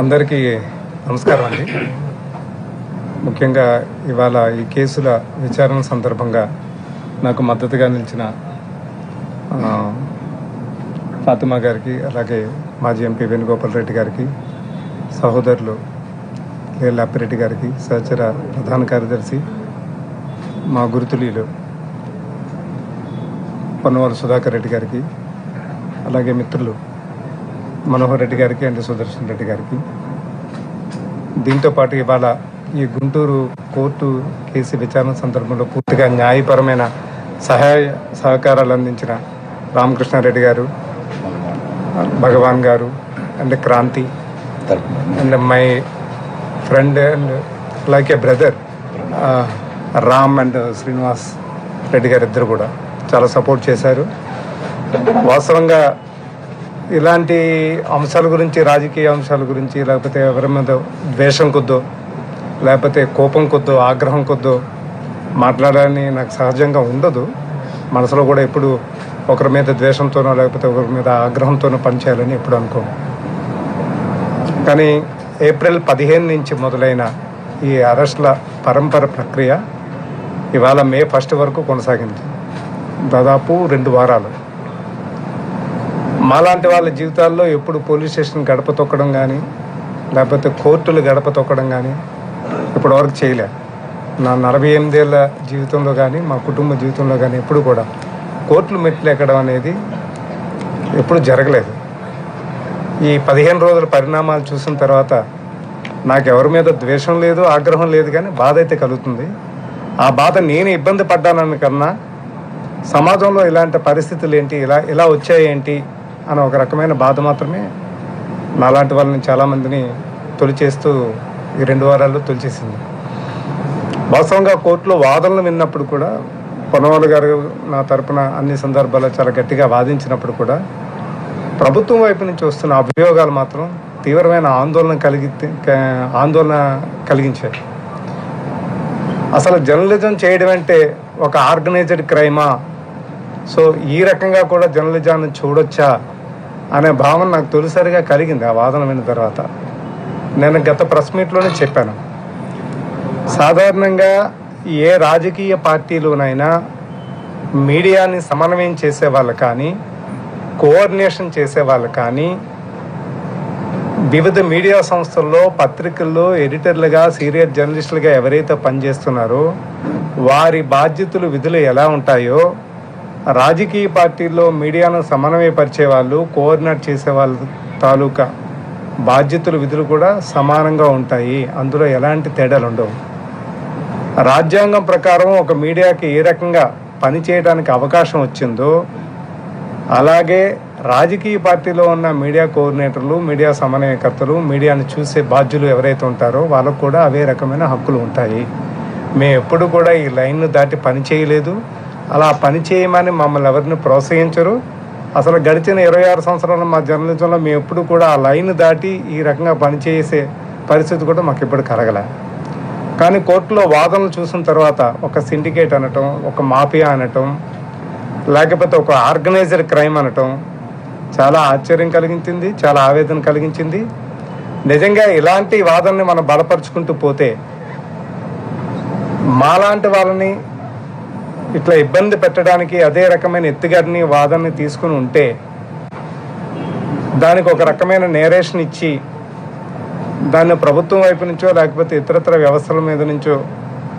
అందరికీ నమస్కారం అండి. ముఖ్యంగా ఇవాళ ఈ కేసుల విచారణ సందర్భంగా నాకు మద్దతుగా నిలిచిన ఫాతిమా గారికి, అలాగే మాజీ ఎంపీ వేణుగోపాల్ రెడ్డి గారికి, సహోదరులు లేళ్ళ అప్పిరెడ్డి గారికి, సహచర ప్రధాన కార్యదర్శి మా గురుతులీలు పొన్నవాళ్ళ సుధాకర్ రెడ్డి గారికి, అలాగే మిత్రులు మనోహర్ రెడ్డి గారికి అండ్ సుదర్శన్ రెడ్డి గారికి, దీంతోపాటు ఇవాళ ఈ గుంటూరు కోర్టు కేసు విచారణ సందర్భంలో పూర్తిగా న్యాయపరమైన సహాయ సహకారాలు అందించిన రామకృష్ణారెడ్డి గారు, భగవాన్ గారు and Kranti and my friend and like a brother Ram and Srinivas Reddy గారు ఇద్దరు కూడా చాలా సపోర్ట్ చేశారు. వాస్తవంగా ఇలాంటి అంశాల గురించి, రాజకీయ అంశాల గురించి, లేకపోతే ఎవరి మీద ద్వేషం కొద్దో, లేకపోతే కోపం కొద్దో, ఆగ్రహం కొద్దో మాట్లాడాలని నాకు సహజంగా ఉండదు. మనసులో కూడా ఎప్పుడు ఒకరి మీద ద్వేషంతోనో లేకపోతే ఒకరి మీద ఆగ్రహంతోనో పనిచేయాలని ఎప్పుడు అనుకోను. కానీ ఏప్రిల్ 15 నుంచి మొదలైన ఈ అరెస్టుల పరంపర ప్రక్రియ ఇవాళ మే 1 వరకు కొనసాగింది. దాదాపు 2 వారాలు. మాలాంటి వాళ్ళ జీవితాల్లో ఎప్పుడు పోలీస్ స్టేషన్ గడప తొక్కడం కానీ, లేకపోతే కోర్టులు గడప తొక్కడం కానీ ఇప్పటివరకు చేయలే. నా 48 ఏళ్ళ జీవితంలో కానీ, మా కుటుంబ జీవితంలో కానీ ఎప్పుడు కూడా కోర్టులు మెట్లు ఎక్కడం అనేది ఎప్పుడు జరగలేదు. ఈ 15 రోజుల పరిణామాలు చూసిన తర్వాత నాకు ఎవరి మీద ద్వేషం లేదు, ఆగ్రహం లేదు, కానీ బాధ అయితే కలుగుతుంది. ఆ బాధ నేను ఇబ్బంది పడ్డానని కన్నా సమాజంలో ఇలాంటి పరిస్థితులు ఏంటి, ఇలా వచ్చాయేంటి అని ఒక రకమైన బాధ మాత్రమే నాలాంటి వాళ్ళని చాలామందిని తొలిచేస్తూ ఈ 2 వారాల్లో తొలిచేసింది. వాస్తవంగా కోర్టులో వాదనలు విన్నప్పుడు కూడా పొన్నవాళ్ళు గారు నా తరపున అన్ని సందర్భాల్లో చాలా గట్టిగా వాదించినప్పుడు కూడా ప్రభుత్వం వైపు నుంచి వస్తున్న అభియోగాలు మాత్రం తీవ్రమైన ఆందోళన కలిగించాయి. అసలు జర్నలిజం చేయడం అంటే ఒక ఆర్గనైజ్డ్ క్రైమా? సో ఈ రకంగా కూడా జర్నలిజాన్ని చూడొచ్చా అనే భావన నాకు తొలిసారిగా కలిగింది ఆ వాదన విన్న తర్వాత. నేను గత ప్రెస్ మీట్లోనే చెప్పాను, సాధారణంగా ఏ రాజకీయ పార్టీలోనైనా మీడియాని సమన్వయం చేసేవాళ్ళు కానీ, కోఆర్డినేషన్ చేసేవాళ్ళు కానీ, వివిధ మీడియా సంస్థల్లో పత్రికల్లో ఎడిటర్లుగా, సీనియర్ జర్నలిస్టులుగా ఎవరైతే పనిచేస్తున్నారో వారి బాధ్యతలు, విధులు ఎలా ఉంటాయో రాజకీయ పార్టీల్లో మీడియాను సమన్వయపరిచే వాళ్ళు, కోఆర్డినేట్ చేసే వాళ్ళ తాలూకా బాధ్యతలు, విధులు కూడా సమానంగా ఉంటాయి. అందులో ఎలాంటి తేడాలు ఉండవు. రాజ్యాంగం ప్రకారం ఒక మీడియాకి ఏ రకంగా పనిచేయడానికి అవకాశం వచ్చిందో అలాగే రాజకీయ పార్టీలో ఉన్న మీడియా కోఆర్డినేటర్లు, మీడియా సమన్వయకర్తలు, మీడియాను చూసే బాధ్యులు ఎవరైతే ఉంటారో వాళ్ళకు కూడా అవే రకమైన హక్కులు ఉంటాయి. మేము ఎప్పుడు కూడా ఈ లైన్ను దాటి పని చేయలేదు. అలా పని చేయమని మమ్మల్ని ఎవరిని ప్రోత్సహించరు. అసలు గడిచిన 26 సంవత్సరాల మా జర్నలిజంలో మేము ఎప్పుడు కూడా ఆ లైన్ దాటి ఈ రకంగా పనిచేసే పరిస్థితి కూడా మాకు ఇప్పుడు కలగలే. కానీ కోర్టులో వాదనలు చూసిన తర్వాత ఒక సిండికేట్ అనటం, ఒక మాఫియా అనటం, లేకపోతే ఒక ఆర్గనైజ్డ్ క్రైమ్ అనటం చాలా ఆశ్చర్యం కలిగించింది, చాలా ఆవేదన కలిగించింది. నిజంగా ఇలాంటి వాదనని మనం బలపరుచుకుంటూ పోతే మాలాంటి వాళ్ళని ఇట్లా ఇబ్బంది పెట్టడానికి అదే రకమైన ఎత్తుగడిని, వాదనని తీసుకుని ఉంటే దానికి ఒక రకమైన నేరేషన్ ఇచ్చి దాన్ని ప్రభుత్వం వైపు నుంచో లేకపోతే ఇతరత్ర వ్యవస్థల మీద నుంచో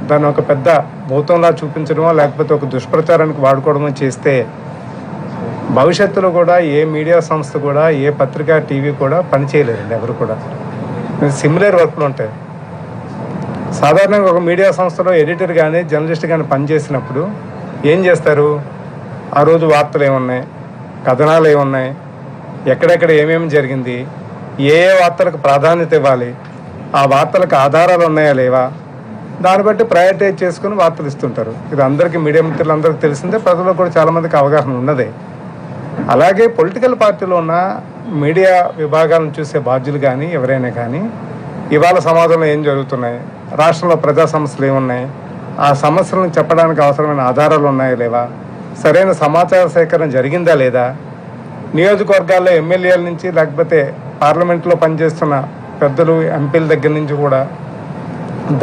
దాన్ని ఒక పెద్ద భూతంలా చూపించడమో లేకపోతే ఒక దుష్ప్రచారానికి వాడుకోవడమో చేస్తే భవిష్యత్తులో కూడా ఏ మీడియా సంస్థ కూడా, ఏ పత్రిక, టీవీ కూడా పనిచేయలేదండి. ఎవరు కూడా సిమిలర్ వర్క్లు ఉంటాయి. సాధారణంగా ఒక మీడియా సంస్థలో ఎడిటర్ కానీ, జర్నలిస్ట్ కానీ పనిచేసినప్పుడు ఏం చేస్తారు? ఆ రోజు వార్తలు ఏమున్నాయి, కథనాలు ఏమున్నాయి, ఎక్కడెక్కడ ఏమేమి జరిగింది, ఏ వార్తలకు ప్రాధాన్యత ఇవ్వాలి, ఆ వార్తలకు ఆధారాలు ఉన్నాయా లేవా, దాన్ని బట్టి ప్రయారిటైజ్ చేసుకుని వార్తలు ఇస్తుంటారు. ఇది అందరికీ, మీడియా మిత్రులందరికీ తెలిసిందే, ప్రజల్లో కూడా చాలామందికి అవగాహన ఉన్నదే. అలాగే పొలిటికల్ పార్టీలో ఉన్న మీడియా విభాగాలను చూసే బాధ్యులు కానీ, ఎవరైనా కానీ ఇవాళ సమాజంలో ఏం జరుగుతున్నాయి, రాష్ట్రంలో ప్రజా సమస్యలు ఏమున్నాయి, ఆ సమస్యలను చెప్పడానికి అవసరమైన ఆధారాలు ఉన్నాయా లేవా, సరైన సమాచార సేకరణ జరిగిందా లేదా, నియోజకవర్గాల్లో ఎమ్మెల్యేల నుంచి లేకపోతే పార్లమెంట్లో పనిచేస్తున్న పెద్దలు ఎంపీల దగ్గర నుంచి కూడా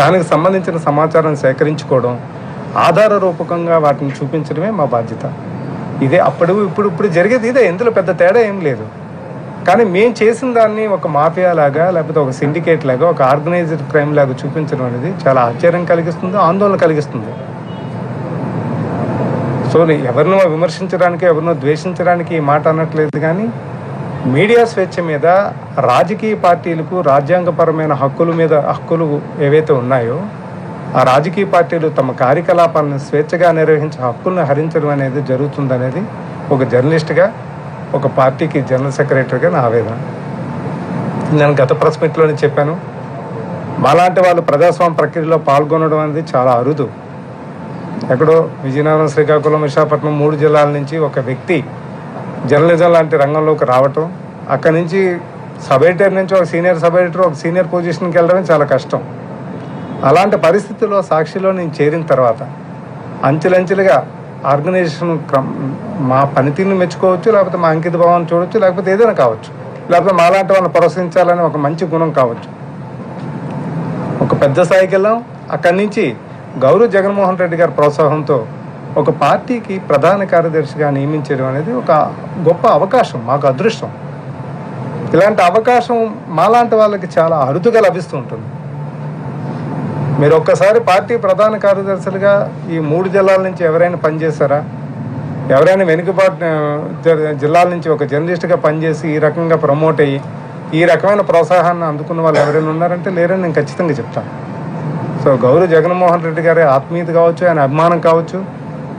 దానికి సంబంధించిన సమాచారం సేకరించుకోవడం, ఆధార రూపకంగా వాటిని చూపించడమే మా బాధ్యత. ఇదే ఇప్పుడు జరిగేది ఇదే, ఇందులో పెద్ద తేడా ఏం లేదు. కానీ మేము చేసిన దాన్ని ఒక మాఫియా లాగా, లేకపోతే ఒక సిండికేట్ లాగా, ఒక ఆర్గనైజ్డ్ క్రైమ్ లాగా చూపించడం అనేది చాలా ఆశ్చర్యం కలిగిస్తుంది, ఆందోళన కలిగిస్తుంది. సో ఎవరినో విమర్శించడానికి, ఎవరినో ద్వేషించడానికి ఈ మాట అనట్లేదు. కానీ మీడియా స్వేచ్ఛ మీద, రాజకీయ పార్టీలకు రాజ్యాంగపరమైన హక్కులు ఏవైతే ఉన్నాయో ఆ రాజకీయ పార్టీలు తమ కార్యకలాపాలను స్వేచ్ఛగా నిర్వహించే హక్కులను హరించడం అనేది జరుగుతుందనేది ఒక జర్నలిస్ట్గా, ఒక పార్టీకి జనరల్ సెక్రటరీగా నా ఆవేదన. నేను గత ప్రెస్ మీట్లోనే చెప్పాను, మాలాంటి వాళ్ళు ప్రజాస్వామ్య ప్రక్రియలో పాల్గొనడం అనేది చాలా అరుదు. ఎక్కడో విజయనగరం, శ్రీకాకుళం, విశాఖపట్నం 3 జిల్లాల నుంచి ఒక వ్యక్తి జర్నలిజం లాంటి రంగంలోకి రావటం, అక్కడి నుంచి సబ్ ఎడిటర్ నుంచి ఒక సీనియర్ సబ్ ఎడిటర్, ఒక సీనియర్ పొజిషన్కి వెళ్ళడమే చాలా కష్టం. అలాంటి పరిస్థితుల్లో సాక్షిలో నేను చేరిన తర్వాత అంచెలంచెలుగా ఆర్గనైజేషన్ మా పనితీరుని మెచ్చుకోవచ్చు, లేకపోతే మా అంకిత భావాన్ని చూడవచ్చు, లేకపోతే ఏదైనా కావచ్చు, లేకపోతే మాలాంటి వాళ్ళని ప్రోత్సహించాలని ఒక మంచి గుణం కావచ్చు. ఒక పెద్ద స్థాయికి వెళ్ళాం. అక్కడి నుంచి గౌరవ్ జగన్మోహన్ రెడ్డి గారి ప్రోత్సాహంతో ఒక పార్టీకి ప్రధాన కార్యదర్శిగా నియమించడం అనేది ఒక గొప్ప అవకాశం, మాకు అదృష్టం. ఇలాంటి అవకాశం మాలాంటి వాళ్ళకి చాలా అరుదుగా లభిస్తూ ఉంటుంది. మీరు ఒక్కసారి పార్టీ ప్రధాన కార్యదర్శులుగా ఈ 3 జిల్లాల నుంచి ఎవరైనా పనిచేస్తారా? ఎవరైనా వెనుకబాటు జిల్లాల నుంచి ఒక జర్నలిస్ట్గా పనిచేసి ఈ రకంగా ప్రమోట్ అయ్యి ఈ రకమైన ప్రోత్సాహాన్ని అందుకున్న వాళ్ళు ఎవరైనా ఉన్నారంటే లేరని నేను ఖచ్చితంగా చెప్తాను. సో గౌరవ్ జగన్మోహన్ రెడ్డి గారి ఆత్మీయత కావచ్చు, ఆయన అభిమానం కావచ్చు,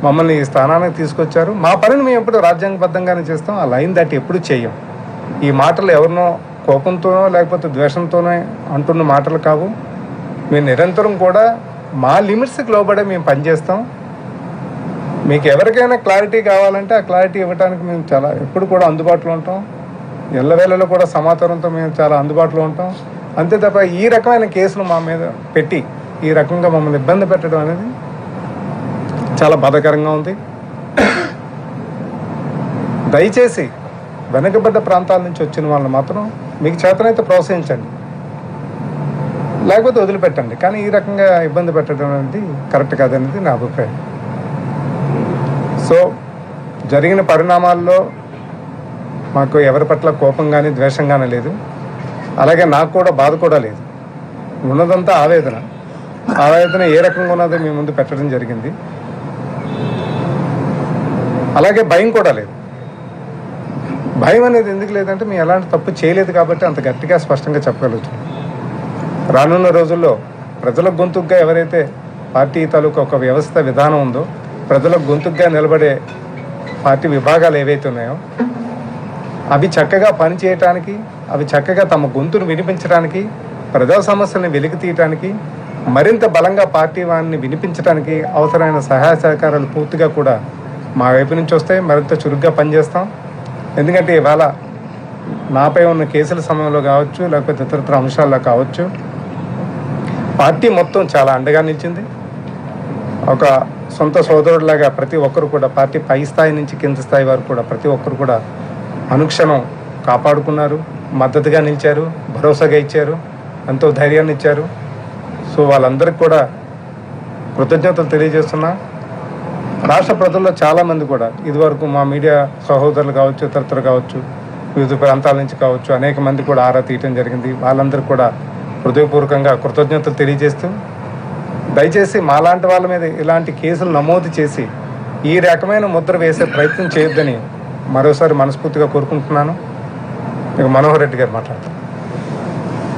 మమ్మల్ని ఈ స్థానానికి తీసుకొచ్చారు. మా పనిని మేము ఎప్పుడు రాజ్యాంగబద్ధంగానే చేస్తాం. ఆ లైన్ దాటి ఎప్పుడు చేయం. ఈ మాటలు ఎవరినో కోపంతోనో లేకపోతే ద్వేషంతోనో అంటున్న మాటలు కావు. మేము నిరంతరం కూడా మా లిమిట్స్కి లోబడే మేము పనిచేస్తాం. మీకు ఎవరికైనా క్లారిటీ కావాలంటే ఆ క్లారిటీ ఇవ్వడానికి మేము చాలా ఎప్పుడు కూడా అందుబాటులో ఉంటాం. ఎల్లవేళలో కూడా సమాచారంతో మేము చాలా అందుబాటులో ఉంటాం. అంతే తప్ప ఈ రకమైన కేసులు మా మీద పెట్టి ఈ రకంగా మమ్మల్ని ఇబ్బంది పెట్టడం అనేది చాలా బాధాకరంగా ఉంది. దయచేసి వెనుకబడ్డ ప్రాంతాల నుంచి వచ్చిన వాళ్ళని మాత్రం మీకు చేతనైతే ప్రోత్సహించండి, లేకపోతే వదిలిపెట్టండి. కానీ ఈ రకంగా ఇబ్బంది పెట్టడం అనేది కరెక్ట్ కాదనేది నా అభిప్రాయం. సో జరిగిన పరిణామాల్లో మాకు ఎవరి పట్ల కోపం కానీ ద్వేషం కానీ లేదు. అలాగే నాకు కూడా బాధ కూడా లేదు. ఉన్నదంతా ఆవేదన. ఆవేదన ఏ రకంగా ఉన్నదో మీ ముందు పెట్టడం జరిగింది. అలాగే భయం కూడా లేదు. భయం అనేది ఎందుకు లేదంటే మేము ఎలాంటి తప్పు చేయలేదు కాబట్టి అంత గట్టిగా స్పష్టంగా చెప్పగలుగుతున్నాం. రానున్న రోజుల్లో ప్రజల గొంతుగ్గా ఎవరైతే పార్టీ తాలూకు ఒక వ్యవస్థ విధానం ఉందో, ప్రజల గొంతుగ్గా నిలబడే పార్టీ విభాగాలు ఏవైతే ఉన్నాయో అవి చక్కగా పనిచేయటానికి, అవి చక్కగా తమ గొంతును వినిపించడానికి, ప్రజా సమస్యలను వెలికి తీయటానికి, మరింత బలంగా పార్టీ వారిని వినిపించడానికి అవసరమైన సహాయ సహకారాలు పూర్తిగా కూడా మా వైపు నుంచి వస్తాయి. మరింత చురుగ్గా పనిచేస్తాం. ఎందుకంటే ఇవాళ నాపై ఉన్న కేసుల సమయంలో కావచ్చు, లేకపోతే ఇతరత్ర అంశాల్లో కావచ్చు, పార్టీ మొత్తం చాలా అండగా నిలిచింది. ఒక సొంత సోదరుడిలాగా ప్రతి ఒక్కరు కూడా పార్టీ పై స్థాయి నుంచి కింద స్థాయి వరకు కూడా ప్రతి ఒక్కరు కూడా అనుక్షణం కాపాడుకున్నారు, మద్దతుగా నిలిచారు, భరోసాగా ఇచ్చారు, ఎంతో ధైర్యాన్ని ఇచ్చారు. సో వాళ్ళందరికీ కూడా కృతజ్ఞతలు తెలియజేస్తున్నా. రాష్ట్ర ప్రజల్లో చాలామంది కూడా ఇదివరకు మా మీడియా సహోదరులు కావచ్చు, ఇతరత్ర కావచ్చు, వివిధ ప్రాంతాల నుంచి కావచ్చు, అనేక మంది కూడా ఆరా తీయటం జరిగింది. వాళ్ళందరికీ కూడా హృదయపూర్వకంగా కృతజ్ఞతలు తెలియజేస్తూ, దయచేసి మాలాంటి వాళ్ళ మీద ఇలాంటి కేసులు నమోదు చేసి ఈ రకమైన ముద్ర వేసే ప్రయత్నం చేయొద్దని మరోసారి మనస్ఫూర్తిగా కోరుకుంటున్నాను. మనోహర్ రెడ్డి గారు మాట్లాడతారు.